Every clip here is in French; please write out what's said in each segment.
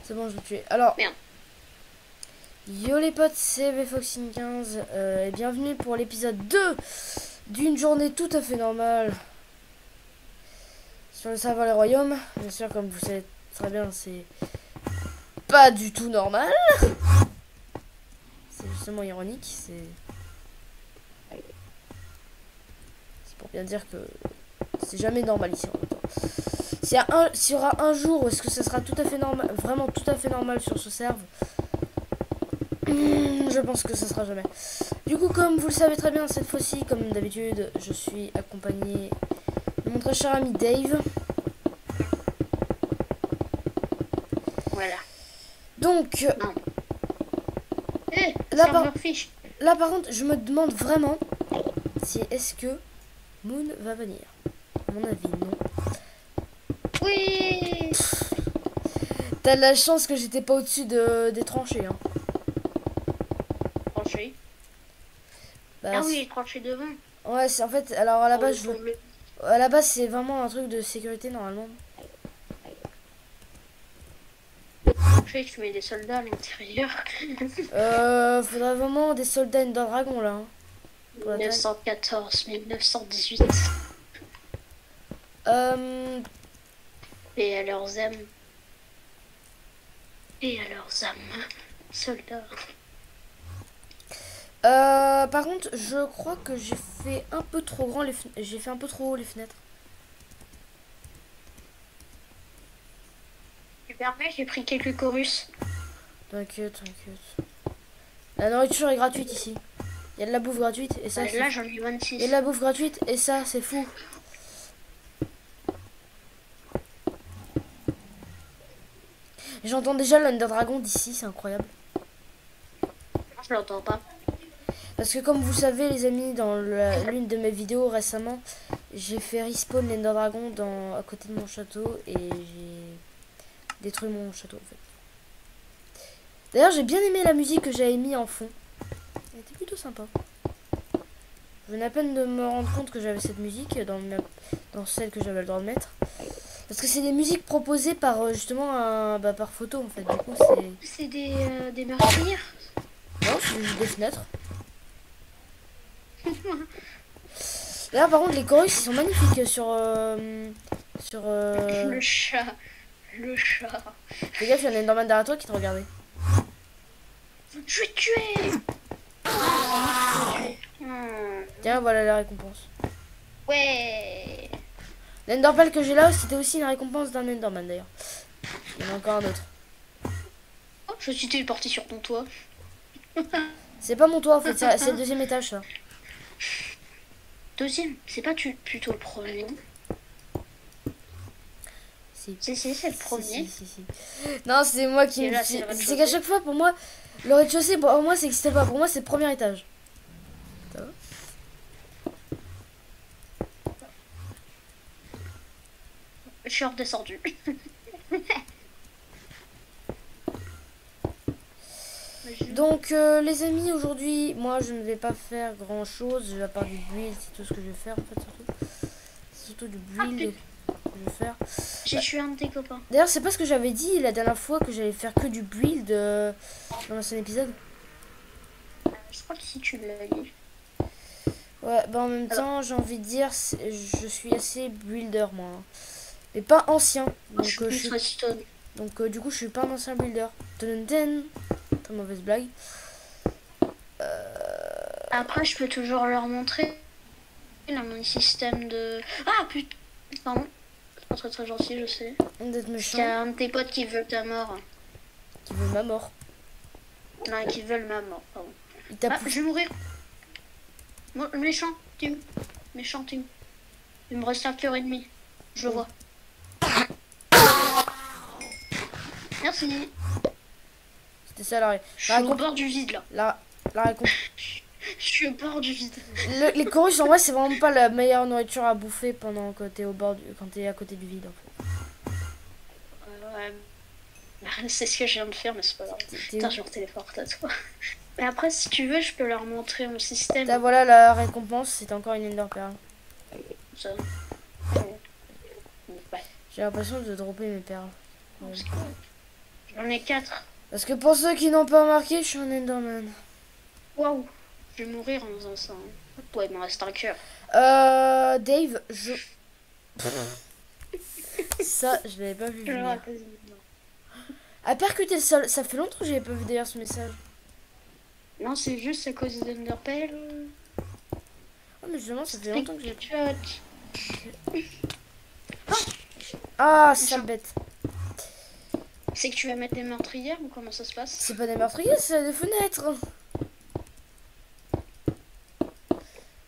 C'est bon, je vais tuer. Alors, Merde. yo les potes, c'est VFoxing15 et bienvenue pour l'épisode 2 d'une journée tout à fait normale sur le serveur Les Royaumes. Bien sûr, comme vous savez très bien, c'est pas du tout normal. C'est justement ironique. C'est pour bien dire que c'est jamais normal ici en même temps. S'il y aura un jour où est-ce que ça sera tout à fait normal, vraiment tout à fait normal sur ce serveur, je pense que ça sera jamais. Du coup, comme vous le savez très bien, cette fois-ci, comme d'habitude, je suis accompagné de mon très cher ami Dave. Voilà. Donc, Non. là, Serveur fiche. là par contre, je me demande vraiment si est-ce que Moon va venir. À mon avis, non. Oui. T'as de la chance que j'étais pas au-dessus des tranchées. Hein. Tranché. Bah, Ah oui, tranché devant. ouais, c'est en fait. Alors à la Oh, base, à la base, c'est vraiment un truc de sécurité normalement. Tranché, tu mets des soldats à l'intérieur. Faudrait vraiment des soldats Ender Dragon là. Hein, pour l'attaque. 1914, 1918. Et à leurs âmes. Et à leurs âmes. Soldats. Par contre, je crois que j'ai fait un peu trop grand j'ai fait un peu trop haut les fenêtres. Tu permets, j'ai pris quelques chorus. T'inquiète, t'inquiète. La nourriture est gratuite ici. Il y a de la bouffe gratuite et ça. Là, j'en ai 26. Il y a de la bouffe gratuite et ça, c'est fou. J'entends déjà l'Under Dragon d'ici, c'est incroyable. Je l'entends pas. Parce que comme vous savez les amis, dans l'une de mes vidéos récemment, j'ai fait respawn l'Ender Dragon à côté de mon château et j'ai détruit mon château en fait. D'ailleurs j'ai bien aimé la musique que j'avais mis en fond. Elle était plutôt sympa. Je venais à peine de me rendre compte que j'avais cette musique dans celle que j'avais le droit de mettre. Parce que c'est des musiques proposées par justement par photo en fait. Du coup c'est... C'est des meurtrières. Non, c'est juste des fenêtres. Là par contre les chorus ils sont magnifiques sur Le chat. Le chat. Fais gaffe, il y a un Enderman derrière toi qui te regardait. Je vais te tuer. Tiens, voilà la récompense. Ouais. L'Enderpearl que j'ai là, c'était aussi une récompense d'un Enderman d'ailleurs. Il y en a encore un autre. Oh, je suis téléporté sur ton toit. C'est pas mon toit en fait, c'est le deuxième étage ça. Deuxième, c'est pas plutôt le premier. Si. C'est le premier. Si. Non, c'est moi qui me... C'est qu'à chaque fois pour moi, le rez-de-chaussée, pour moi ça n'existait pas. Pour moi c'est le premier étage. Ça va ? Je suis redescendu. Donc les amis, aujourd'hui, moi je ne vais pas faire grand chose, à part du build, c'est tout ce que je vais faire en fait surtout. C'est surtout du build que je vais faire. J'ai tué un de tes copains. D'ailleurs c'est pas ce que j'avais dit la dernière fois que j'allais faire que du build dans l'ancien épisode. Je crois que si tu l'as dit. Ouais, bah en même temps j'ai envie de dire, je suis assez builder moi. Hein. Mais pas ancien. Donc, du coup je suis pas un ancien builder. Très mauvaise blague. Après je peux toujours leur montrer là, mon système de... Ah putain, pardon. C'est pas très gentil, je sais. D'être méchant. Il y a un de tes potes qui veut ta mort. Qui veut ma mort. Non, qui veulent ma mort, pardon. Je vais mourir. Méchant, Tim. Méchant, Tim. Il me reste un cœur et demi. Je le vois. Merci. C'était ça la Je suis au bord du vide là. La récompense. Je suis au bord du vide. Les chorus en vrai c'est vraiment pas la meilleure nourriture à bouffer pendant que t'es quand t'es à côté du vide en fait. Ouais. C'est ce que je viens de faire mais c'est pas grave. Putain, je me téléporte à toi. Mais après si tu veux je peux leur montrer mon système. Là voilà la récompense, c'est encore une Enderpearl. Ça. Ouais. J'ai l'impression de dropper mes perles. Ouais. J'en ai 4. Parce que pour ceux qui n'ont pas remarqué, je suis un Enderman. Waouh. Je vais mourir en faisant ça. Ouais, il me reste un cœur. Dave, je... Ça, je l'avais pas vu venir. À percuter le sol, ça fait longtemps que j'avais pas vu d'ailleurs ce message. Non, c'est juste à cause d'Enderpell. Oh, mais justement, ça fait longtemps que j'ai... Ah, sale bête. C'est que tu vas mettre des meurtrières ou comment ça se passe? C'est pas des meurtriers, c'est des fenêtres.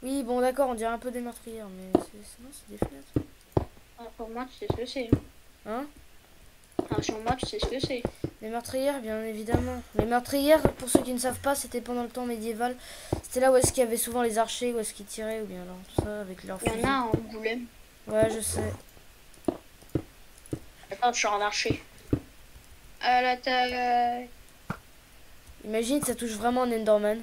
Oui, bon, d'accord, on dirait un peu des meurtrières, mais sinon, c'est des fenêtres. Ah, pour moi, tu sais ce que c'est. Hein? Ah, sur moi, tu sais ce que c'est. Les meurtrières, bien évidemment. Les meurtrières, pour ceux qui ne savent pas, c'était pendant le temps médiéval. C'était là où est-ce qu'il y avait souvent les archers, où est-ce qu'ils tiraient, ou bien alors tout ça, avec leurs fusils. Il y en a en Angoulême. Ouais, je sais. Attends, je suis en archer. À la taille. Imagine, ça touche vraiment un Enderman.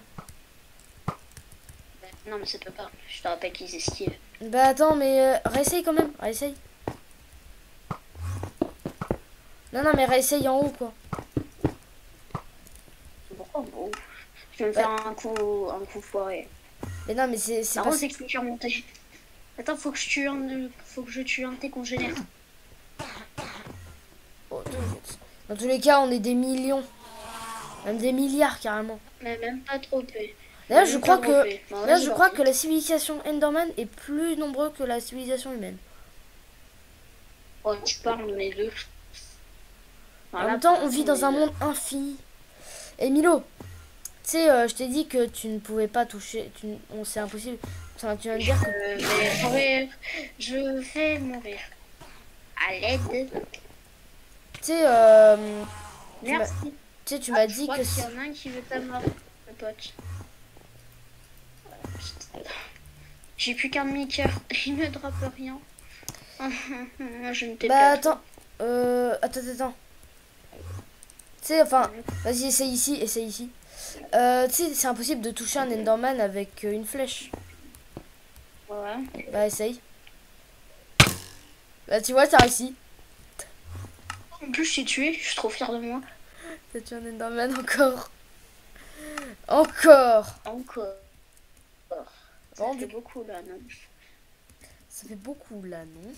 Non, mais ça peut pas. Je te rappelle qu'ils esquivent. Bah attends, mais réessaye quand même. Réessaye. Non, mais réessaye en haut, quoi. Pourquoi en haut? Je vais me faire un coup foiré. Mais non, mais c'est pas... c'est que je suis remonté. Attends, faut que je tue un de tes congénères. Oh, dans tous les cas, on est des millions. Même des milliards, carrément. Mais même pas trop peu. Là, je crois que la civilisation Enderman est plus nombreuse que la civilisation humaine. Oh, tu parles de les deux. En même temps, on vit dans un monde infini. Et Milo, tu sais, je t'ai dit que tu ne pouvais pas toucher. C'est impossible. Enfin, tu viens de dire que... Je vais mourir. À l'aide. Tu sais, merci. Tu sais, tu m'as dit que... Il y en a un qui veut ta mort, le pote. J'ai plus qu'un demi-cœur. Il me droppe rien. Je ne t'ai pas. Bah attends. Attends. Tu sais, enfin, vas-y, essaye ici. Tu sais, c'est impossible de toucher un Enderman avec une flèche. Ouais. Bah essaye. Bah tu vois, t'as réussi. En plus, je suis tué. Je suis trop fière de moi. T'as tué un Enderman encore. Encore. Ça fait beaucoup là, non? Ça fait beaucoup là, non?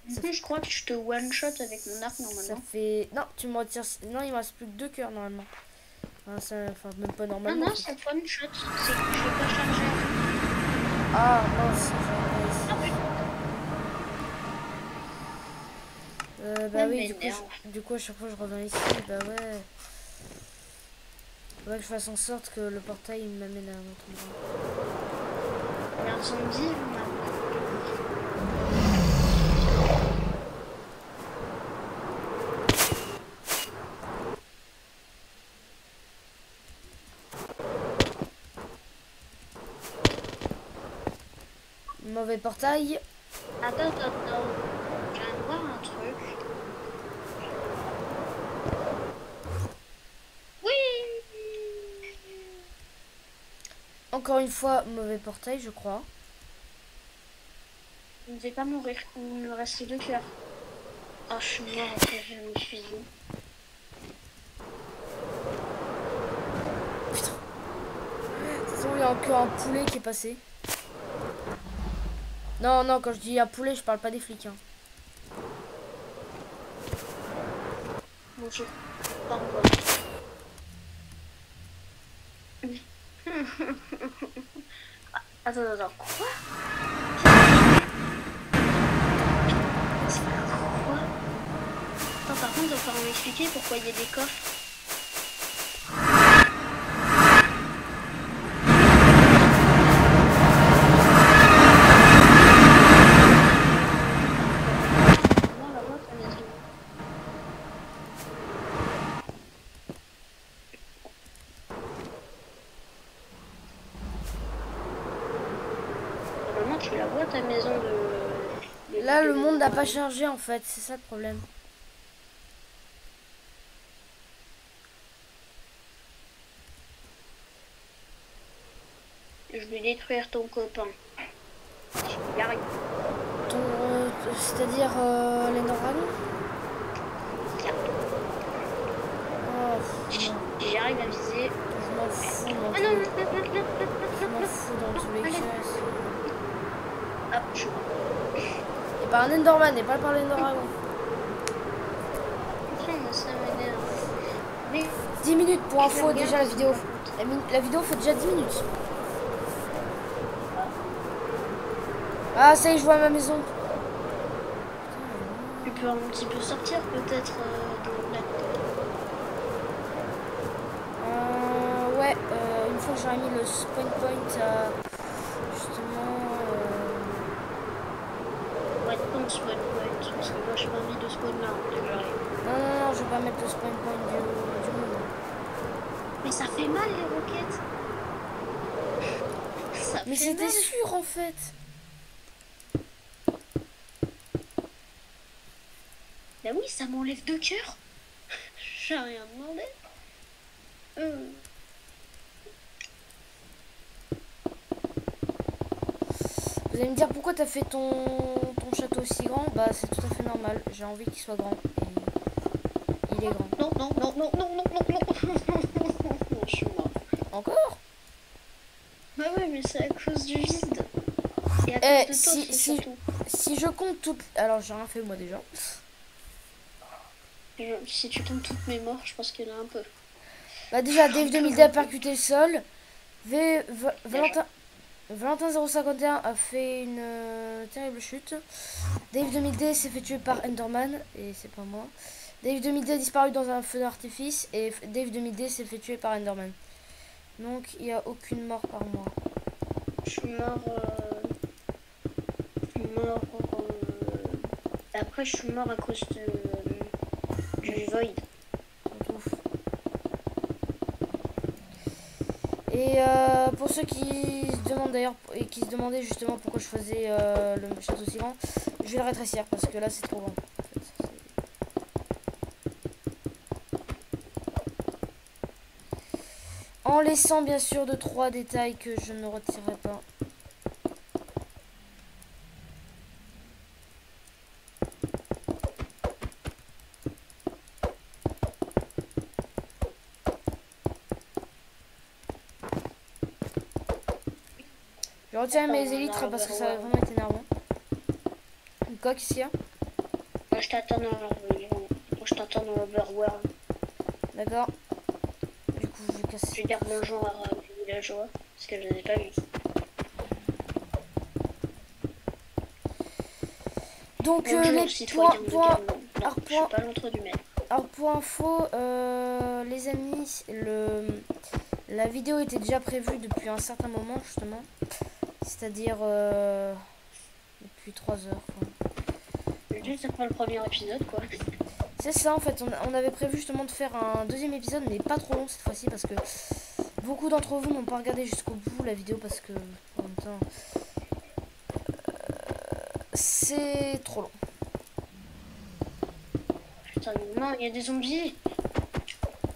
Je crois que je te one-shot avec mon arc normalement. Ça fait... Non, tu me retires... Non, il me reste plus que 2 cœurs normalement. Enfin, même pas normalement. Non, c'est one-shot. C'est que je vais pas charger. Ah, mince. Bah oui, du coup, à chaque fois je reviens ici, bah ouais. Faudrait que je fasse en sorte que le portail m'amène à un autre endroit. Il y a un zombie ou non? Mauvais portail. Attends. Je viens de voir un truc. Oui. Encore une fois, mauvais portail, je crois. Je ne vais pas mourir. Il me reste 2 cœurs. Oh, je suis mort après, je me suis dit. Putain. Il y a encore un poulet qui est passé. Non, quand je dis un poulet, je parle pas des flics. Hein. Bon, je pas Attends. Quoi? C'est quoi? Attends, par contre, il va falloir m'expliquer pourquoi il y a des coffres. Tu la vois ta maison de... Là, le monde n'a pas chargé en fait, c'est ça le problème. Je vais détruire ton copain. Il arrive. C'est-à-dire l'Ender Dragon? J'arrive à viser. Je m'en fous. Ah non, je m'en fous dans tous les cas. Hop, je... Et par un Enderman, et pas par l'Enderdragon. Putain, ça m'énerve. Mais... 10 minutes pour info déjà la vidéo. La vidéo fait déjà 10 minutes. Ah ça y est, je vois ma maison. Tu peux un petit peu sortir peut-être dans la... Ouais, une fois que j'aurai mis le spawn point à justement... Ouais, ton spawn point, parce que moi j'ai pas envie de spawn là. Non, je vais pas mettre le spawn point du monde. Mais ça fait mal les roquettes. Mais c'était sûr en fait. Bah oui, ça m'enlève 2 cœurs. J'ai rien demandé. Vous allez me dire pourquoi t'as fait ton château aussi grand. Bah c'est tout à fait normal. J'ai envie qu'il soit grand. Et il est grand. Non. Je suis mort. Encore? Bah ouais, mais c'est à cause du vide. Et à cause de toi, si je compte toutes... Alors j'ai rien fait moi déjà. Si tu comptes toutes mes morts, je pense qu'il y en a un peu. Bah déjà, Dave 2000D a percuté le sol. Valentin 051 a fait une terrible chute. Dave 2000D s'est fait tuer par Enderman. Et c'est pas moi. Dave 2000D a disparu dans un feu d'artifice. Et Dave 2000D s'est fait tuer par Enderman. Donc il n'y a aucune mort par moi. Je suis mort... Après, je suis mort à cause du void. Et pour ceux qui se demandent d'ailleurs et qui se demandaient justement pourquoi je faisais le château si grand, je vais le rétrécir parce que là c'est trop grand. En laissant bien sûr 2-3 détails que je ne retirerai pas. Je retire mes élytres parce que ça va vraiment être énervant. Quoi, qu'est-ce qu'il y a? Moi je t'attends dans l'Overworld. D'accord. Du coup, je vais casser. Je vais dire bonjour à mes villageois parce que je les ai pas vus. Donc pour info, les amis, la vidéo était déjà prévue depuis un certain moment justement, c'est-à-dire depuis 3 heures. Juste après le premier épisode quoi. C'est ça en fait, on avait prévu justement de faire un deuxième épisode mais pas trop long cette fois-ci parce que beaucoup d'entre vous n'ont pas regardé jusqu'au bout la vidéo parce que en même temps c'est trop long. Putain non, il y a des zombies.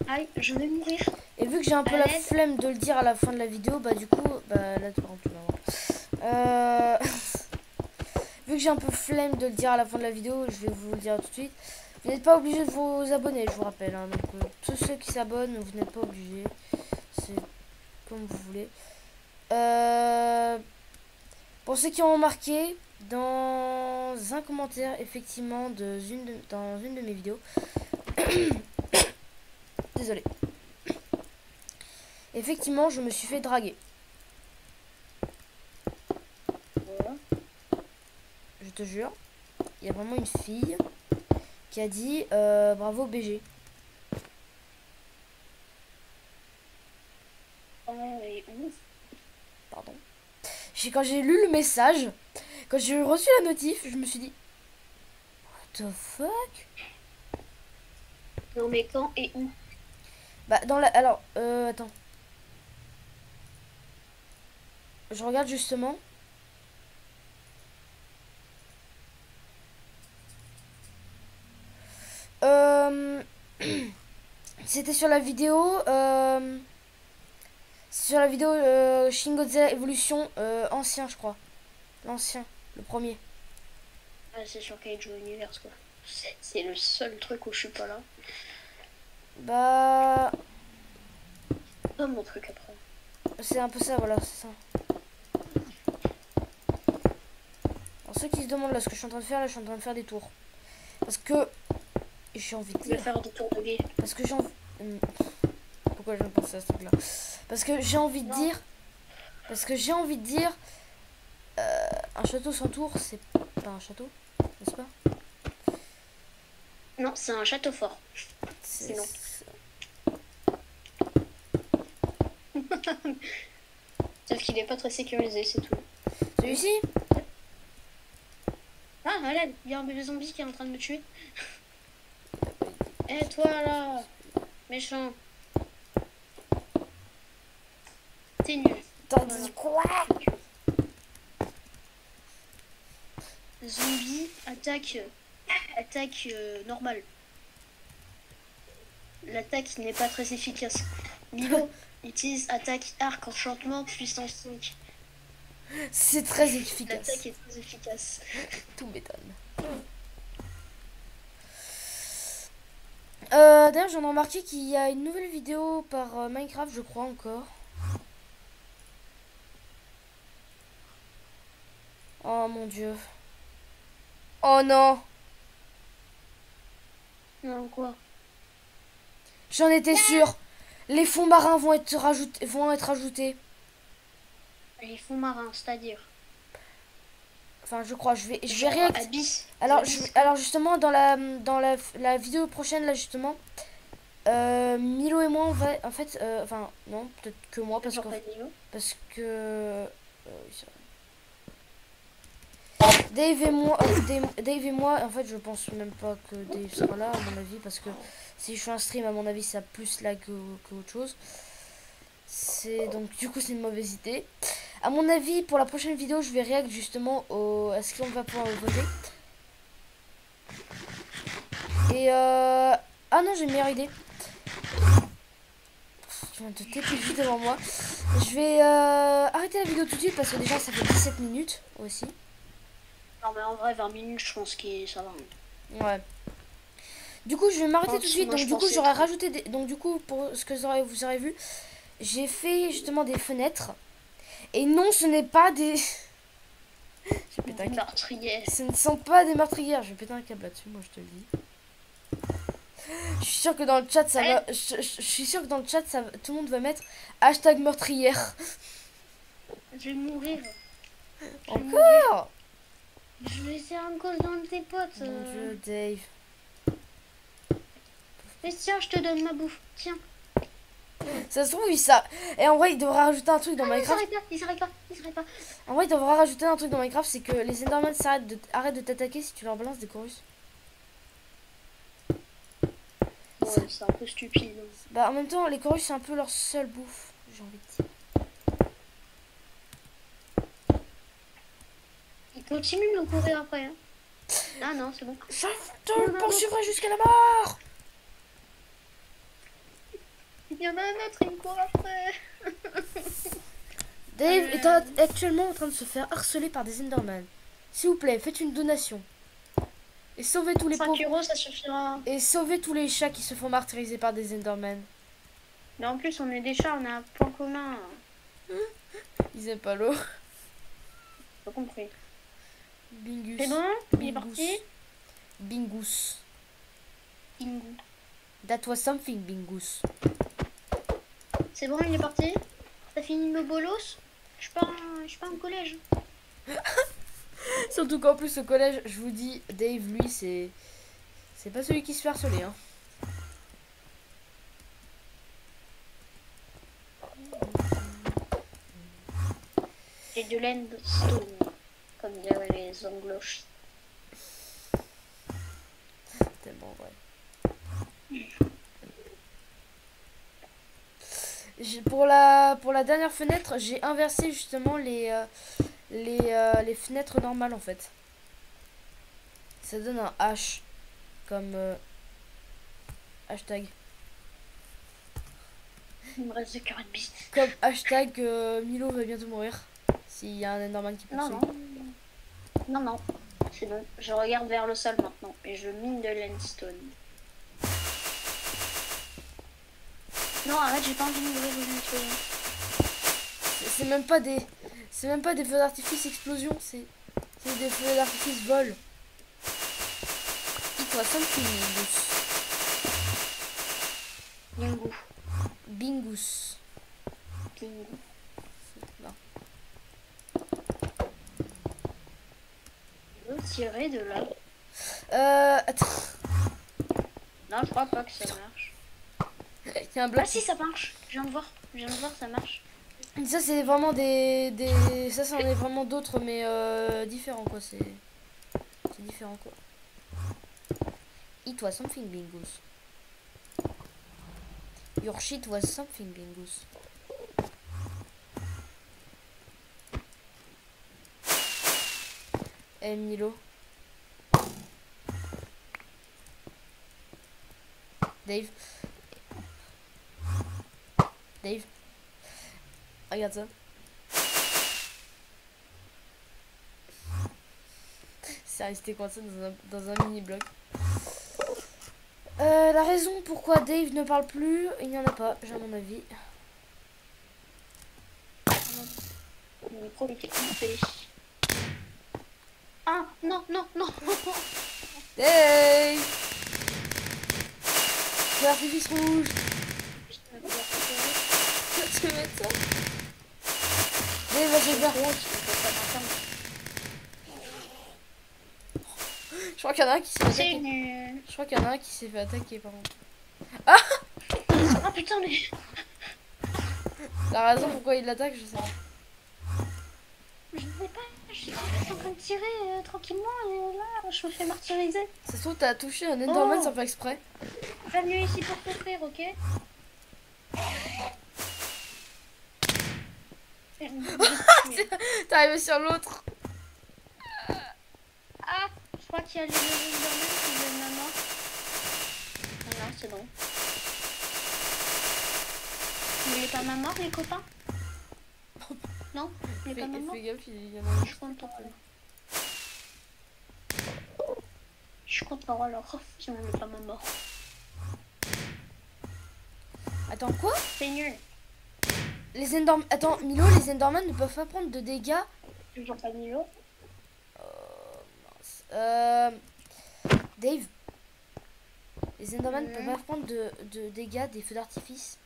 Aïe, je vais mourir. Et vu que j'ai un peu la flemme de le dire à la fin de la vidéo, bah du coup, bah là tu vas voir. Vu que j'ai un peu flemme de le dire à la fin de la vidéo, je vais vous le dire tout de suite. Vous n'êtes pas obligé de vous abonner, je vous rappelle. Hein. Donc tous ceux qui s'abonnent, vous n'êtes pas obligés. C'est comme vous voulez. Pour ceux qui ont remarqué, dans un commentaire, effectivement, dans une de mes vidéos. Désolé. Effectivement, je me suis fait draguer. Je te jure. Il y a vraiment une fille qui a dit bravo BG. Pardon. Quand j'ai lu le message, quand j'ai reçu la notif, je me suis dit what the fuck? Non mais quand et où? Bah dans la... Alors, attends. Je regarde justement. C'était sur la vidéo. Sur la vidéo Shin Godzilla Evolution ancien, je crois. L'ancien, le premier. Ah, c'est sur Kaiju Universe quoi. C'est le seul truc où je suis pas là. Bah... pas mon truc après. C'est un peu ça, voilà, c'est ça. Alors ceux qui se demandent là ce que je suis en train de faire, là je suis en train de faire des tours. Parce que j'ai envie de dire... faire des tours de guet. Parce que j'ai envie... Pourquoi je pense à ce truc là? Parce que j'ai envie de dire... Parce que j'ai envie de dire... un château sans tour, c'est pas un château, n'est-ce pas? Non, c'est un château fort. Sinon. Sauf qu'il est pas très sécurisé, c'est tout. Celui-ci? Ah, Alan, il y a un bébé zombie qui est en train de me tuer. Eh, toi là, méchant. T'es nul. T'en dis quoi? Zombie, attaque normale. L'attaque n'est pas très efficace. Milo utilise attaque arc enchantement puissance 5. C'est très efficace. L'attaque est très efficace. Tout m'étonne. D'ailleurs, j'en ai remarqué qu'il y a une nouvelle vidéo par Minecraft, je crois encore. Oh mon dieu. Oh non. Non, quoi? J'en étais sûre. Les fonds marins vont être ajoutés. Les fonds marins, c'est-à-dire? Enfin, je crois, je vais réagir. Abyss. Alors justement, dans la vidéo prochaine, là, justement, Milo et moi, on va, en fait, enfin, non, peut-être que moi, parce que Dave et moi, en fait, je pense même pas que Dave sera là, à mon avis, parce que si je fais un stream, à mon avis, ça a plus lag que autre chose. Donc, du coup, c'est une mauvaise idée. À mon avis, pour la prochaine vidéo, je vais réagir justement à ce qu'on va pouvoir voter. Et ah non, j'ai une meilleure idée. Tu viens de te taper vite devant moi. Je vais arrêter la vidéo tout de suite parce que déjà ça fait 17 minutes aussi. Non mais en vrai 20 minutes je pense que ça va. Ouais. Du coup je vais m'arrêter tout de suite. Donc du coup j'aurais rajouté des... Donc du coup pour ce que vous aurez vu, j'ai fait justement des fenêtres. Et non, ce n'est pas des... Des meurtrières. Ce ne sont pas des meurtrières. Je vais péter un câble là-dessus, moi je te le dis. Je suis sûr que dans le chat ça va... Je suis sûr que dans le chat ça tout le monde va mettre hashtag meurtrière. Je vais mourir. Encore. Je vais essayer un cause dans tes potes. Mon dieu, Dave. Mais tiens, je te donne ma bouffe. Tiens. Ça se trouve, ça. Et en vrai, il devra rajouter un truc dans Minecraft. Il s'arrête pas. En vrai, il devra rajouter un truc dans Minecraft, c'est que les Endermen arrêtent de t'attaquer si tu leur balances des chorus. Ouais, c'est un peu stupide. Bah, en même temps, les chorus, c'est un peu leur seule bouffe, j'ai envie de dire. Il continue de me courir après. Hein. Ah non, c'est bon. Je te poursuivrai jusqu'à la mort. Il y en a un autre, il me court après. Dave est actuellement en train de se faire harceler par des Endermen. S'il vous plaît, faites une donation. Et sauvez tous les pauvres. 5 €, ça suffira. Et sauvez tous les chats qui se font martyriser par des Endermen. Mais en plus, on est des chats, on a un point commun. Ils aiment pas l'eau. Pas compris. Bingus. C'est bon? Il est parti? Bingus. Bingus. That was something, Bingus. C'est bon, il est parti? T'as fini nos bolos? Je suis pas en collège. Surtout qu'en plus au collège, je vous dis, Dave, lui, c'est pas celui qui se fait harceler, hein. J'ai de l'endstone, comme diraient les angloches. Tellement vrai. Pour la dernière fenêtre, j'ai inversé justement les fenêtres normales en fait. Ça donne un H comme hashtag. Il me reste 40 bits. Comme hashtag Milo va bientôt mourir. S'il y a un Enderman qui poursuit. Non. C'est bon. Je regarde vers le sol maintenant et je mine de l'endstone. Non, arrête, j'ai pas envie de mourir au nettoyant. C'est même pas des... C'est même pas des feux d'artifice explosion, c'est des feux d'artifice vol. Il toi something Bingo. Bingus. Bingo. Non. Je veux tirer de là. Attends. Non, je crois pas que ça marche. Il y a un bloc. Ah si, ça marche. Je viens de voir, ça marche. Ça c'est vraiment ça c'en est vraiment d'autres mais différents quoi, c'est différent quoi. It was something Bingus. Your shit was something Bingus. Eh Milo. Dave. Regarde ça. C'est resté coincé dans un mini bloc. La raison pourquoi Dave ne parle plus, il n'y en a pas, j'ai à mon avis. Le micro était coupé. Ah non, non, non. Dave! L'artifice rouge! Tu veux mettre ça? Dave, vas-y, va. Je crois qu'il y en a un qui s'est fait attaquer. Je crois qu'il y en a un qui s'est fait attaquer par contre. Ah! Ah putain mais... La raison pourquoi il l'attaque, je sais pas. Je ne sais pas, je suis en train de tirer tranquillement et là je me fais martyriser. Ça se trouve t'as touché un Enderman sans faire exprès. Je suis venu ici pour t'offrir, ok? T'es arrivé sur l'autre. Ah, je crois qu'il y a les Enderman qui viennent maintenant. Ah non, c'est bon. Il est pas ma mort, les copains? Non, il est pas ma mort. Fais gaffe, il y en a un. Je suis content. Je suis content alors, si on n'est pas ma mort. Attends, quoi? C'est nul. Les Enderman... Attends, Milo, les Enderman ne peuvent pas prendre de dégâts. Toujours pas Milo. Dave. Les Enderman ne peuvent pas prendre de dégâts des feux d'artifice.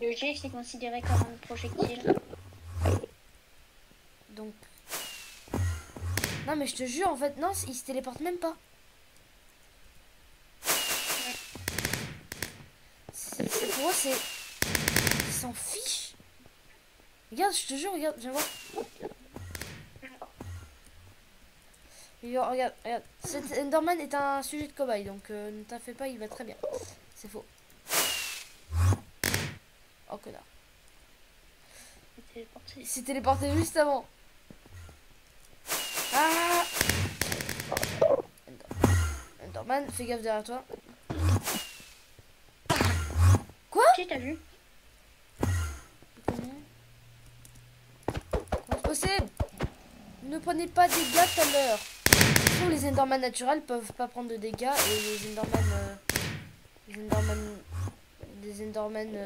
Le jet, c'est considéré comme un projectile. Donc... Non mais je te jure, en fait, non, ils se téléportent même pas. Pour eux, c'est... Ils s'en fichent. Regarde, je te jure, regarde, viens voir. Regarde. Cet Enderman est un sujet de cobaye, donc ne t'en fais pas, il va très bien. C'est faux. Oh connard. Il s'est téléporté juste avant. Ah! Enderman, fais gaffe derrière toi. Quoi? Qui t'as vu? Comment c'est possible? Ne prenez pas de dégâts tout à l'heure. Les Enderman naturels peuvent pas prendre de dégâts et les Enderman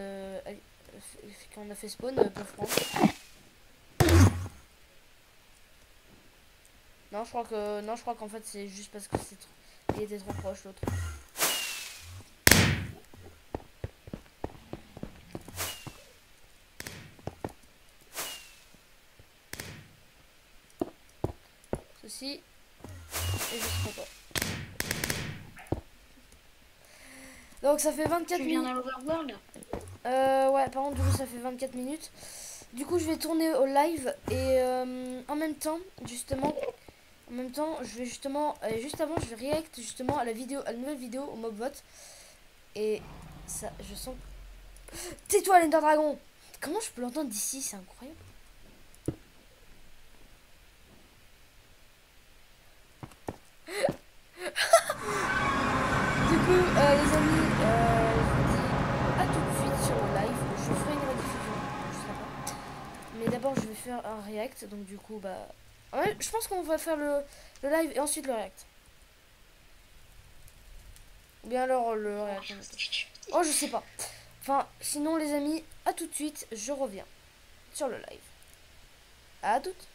qu'on a fait spawn peuvent prendre. Non, je crois qu'en fait c'est juste parce que il était trop proche l'autre. Ceci et je serai pas. Donc ça fait 24 minutes. Tu viens dans l'Overworld? Ouais, par contre du coup ça fait 24 minutes. Du coup je vais tourner au live et en même temps justement je vais justement juste avant je vais react justement à la nouvelle vidéo au Mobvot. Et ça je sens. Tais-toi l'Ender Dragon. Comment je peux l'entendre d'ici, c'est incroyable. Du coup les amis, je vous dis à tout de suite sur le live. Je ferai une rediffusion, je sais pas. Mais d'abord je vais faire un react, donc du coup bah ouais, je pense qu'on va faire le live et ensuite le react. bien alors le réacteur. Oh, je sais pas. Enfin, sinon les amis, à tout de suite, je reviens sur le live. À toutes.